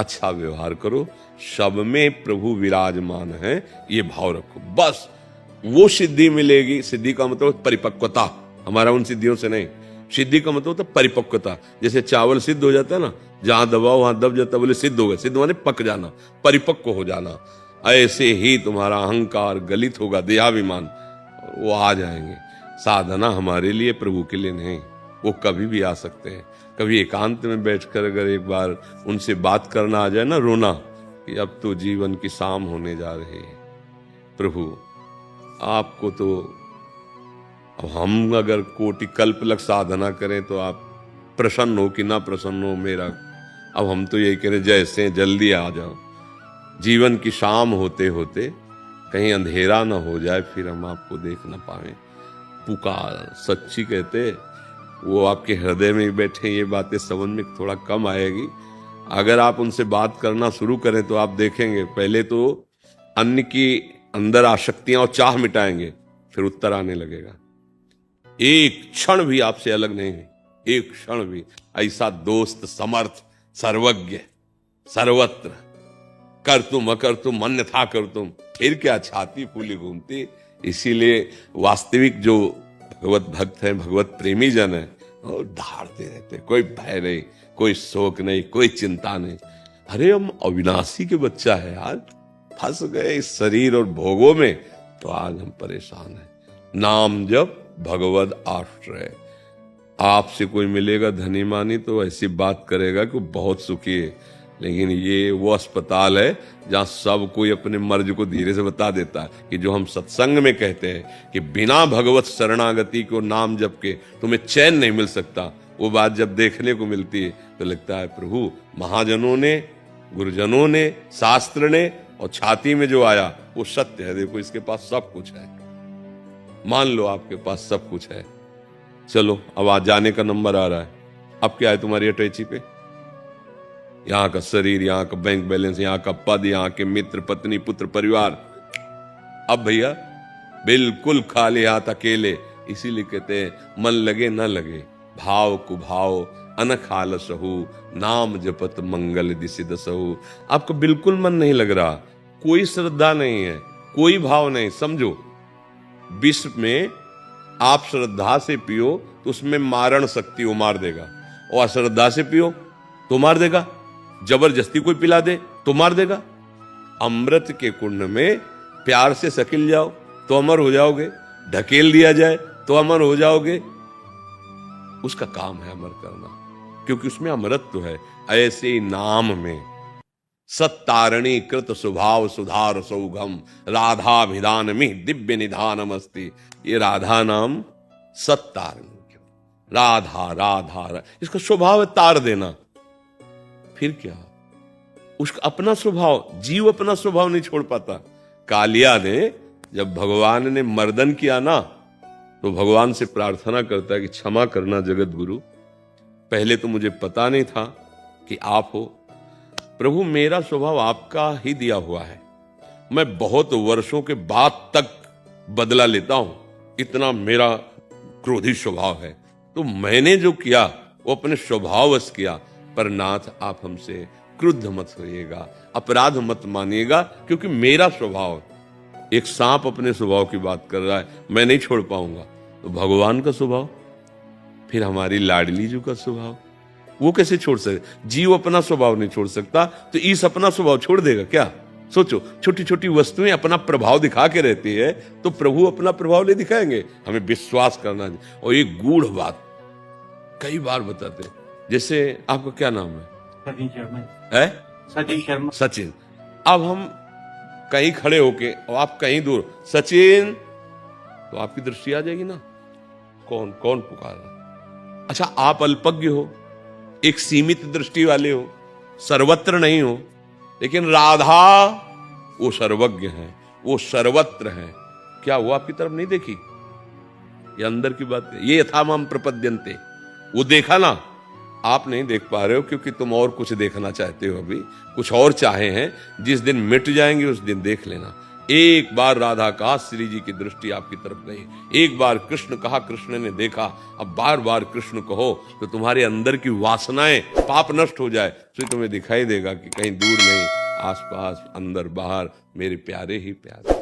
अच्छा व्यवहार करो, सब में प्रभु विराजमान है, ये भाव रखो, बस वो सिद्धि मिलेगी। सिद्धि का मतलब परिपक्वता, हमारा उन सिद्धियों से नहीं। सिद्धि का मतलब तो परिपक्वता। जैसे चावल सिद्ध हो जाता है ना, जहां दबाओ वहां दब जाता, बोले सिद्ध हो गए। सिद्ध माने पक जाना, परिपक्व हो जाना। ऐसे ही तुम्हारा अहंकार गलित होगा, देहाभिमान, वो आ जाएंगे। साधना हमारे लिए, प्रभु के लिए नहीं। वो कभी भी आ सकते हैं। कभी एकांत में बैठकर अगर एक बार उनसे बात करना आ जाए ना, रोना कि अब तो जीवन की शाम होने जा रही है, प्रभु आपको तो, अब हम अगर कोटि कल्प लग साधना करें तो आप प्रसन्न हो कि ना प्रसन्न हो मेरा, अब हम तो यही कह रहे जैसे जल्दी आ जाओ। जीवन की शाम होते होते कहीं अंधेरा ना हो जाए, फिर हम आपको देख ना पाए। पुकार सच्ची कहते, वो आपके हृदय में बैठे, ये बातें समझ में थोड़ा कम आएगी। अगर आप उनसे बात करना शुरू करें तो आप देखेंगे, पहले तो अन्य की अंदर आसक्तियां और चाह मिटाएंगे, फिर उत्तर आने लगेगा। एक क्षण भी आपसे अलग नहीं है, एक क्षण भी। ऐसा दोस्त, समर्थ, सर्वज्ञ, सर्वत्र, कर तुम अकर तुम अन्यथा कर तुम, फिर क्या छाती फूली घूमती। इसीलिए वास्तविक जो भगवत भक्त हैं, भगवत प्रेमी जन है, और धारते रहते, कोई भय नहीं, कोई शोक नहीं, कोई चिंता नहीं। अरे हम अविनाशी के बच्चा है यार, फंस गए इस शरीर और भोगों में, तो आज हम परेशान हैं। नाम जप भगवत आश्रय। आपसे कोई मिलेगा धनी मानी तो ऐसी बात करेगा कि बहुत सुखी है, लेकिन ये वो अस्पताल है जहां सब कोई अपने मर्ज को धीरे से बता देता है कि जो हम सत्संग में कहते हैं कि बिना भगवत शरणागति को नाम जप के तुम्हें चैन नहीं मिल सकता, वो बात जब देखने को मिलती है तो लगता है प्रभु महाजनों ने, गुरुजनों ने, शास्त्र ने, और छाती में जो आया वो सत्य है। देखो इसके पास सब कुछ है, मान लो आपके पास सब कुछ है। चलो अब आज जाने का नंबर आ रहा है। अब क्या है तुम्हारी अटैची पे? यहाँ का शरीर, यहाँ का बैंक बैलेंस, यहाँ का पद, यहाँ के मित्र, पत्नी, पुत्र, परिवार। अब भैया बिल्कुल खाली हाथ अकेले। इसीलिए कहते हैं मन लगे न लगे, भाव कुभाव अनख आलसहु, नाम जपत मंगल दिसि दसहु। आपको बिल्कुल मन नहीं लग रहा, कोई श्रद्धा नहीं है, कोई भाव नहीं, समझो विश्व में आप श्रद्धा से पियो तो उसमें मारण शक्ति वो मार देगा, और अश्रद्धा से पियो तो मार देगा, जबरदस्ती कोई पिला दे तो मार देगा। अमृत के कुंड में प्यार से सकिल जाओ तो अमर हो जाओगे, ढकेल दिया जाए तो अमर हो जाओगे। उसका काम है अमर करना, क्योंकि उसमें अमरत्व है। ऐसे ही नाम में सत्तारणी कृत स्वभाव सुधार सौगम, राधाभिधान में दिव्य निधानम अस्ति। ये राधा नाम सत्तारणी, राधा राधा, इसका स्वभाव है तार देना। फिर क्या, उसका अपना स्वभाव, जीव अपना स्वभाव नहीं छोड़ पाता। कालिया ने जब भगवान ने मर्दन किया ना, तो भगवान से प्रार्थना करता है कि क्षमा करना जगत गुरु, पहले तो मुझे पता नहीं था कि आप हो। प्रभु मेरा स्वभाव आपका ही दिया हुआ है, मैं बहुत वर्षों के बाद तक बदला लेता हूं, इतना मेरा क्रोधी स्वभाव है। तो मैंने जो किया वो अपने स्वभाववश किया, पर नाथ आप हमसे क्रुद्ध मत होइएगा, अपराध मत मानिएगा, क्योंकि मेरा स्वभाव। एक सांप अपने स्वभाव की बात कर रहा है, मैं नहीं छोड़ पाऊंगा, तो भगवान का स्वभाव, फिर हमारी लाडली जी का स्वभाव, वो कैसे छोड़ सकते? जीव अपना स्वभाव नहीं छोड़ सकता, तो ईश अपना स्वभाव छोड़ देगा क्या? सोचो, छोटी छोटी वस्तुएं अपना प्रभाव दिखा के रहती है, तो प्रभु अपना प्रभाव नहीं दिखाएंगे? हमें विश्वास करना चाहिए। और एक गूढ़ बात कई बार बताते हैं, जैसे आपका क्या नाम है? सचिन शर्मा। है सचिन शर्मा। सचिन। अब हम कहीं खड़े होके और आप कहीं दूर, सचिन, तो आपकी दृष्टि आ जाएगी ना, कौन कौन पुकार रहा। अच्छा, आप अल्पज्ञ हो, एक सीमित दृष्टि वाले हो, सर्वत्र नहीं हो, लेकिन राधा वो सर्वज्ञ है, वो सर्वत्र है। क्या वो आपकी तरफ नहीं देखी? ये अंदर की बात है। ये यथामाम प्रपद्यन्ते, वो देखा ना, आप नहीं देख पा रहे हो क्योंकि तुम और कुछ देखना चाहते हो, अभी कुछ और चाहे हैं। जिस दिन मिट जाएंगे उस दिन देख लेना। एक बार राधा कहा, श्री जी की दृष्टि आपकी तरफ गई। एक बार कृष्ण कहा, कृष्ण ने देखा। अब बार बार कृष्ण कहो तो तुम्हारे अंदर की वासनाएं, पाप नष्ट हो जाए, तो तुम्हें दिखाई देगा कि कहीं दूर नहीं, आसपास, अंदर बाहर मेरे प्यारे ही प्यारे।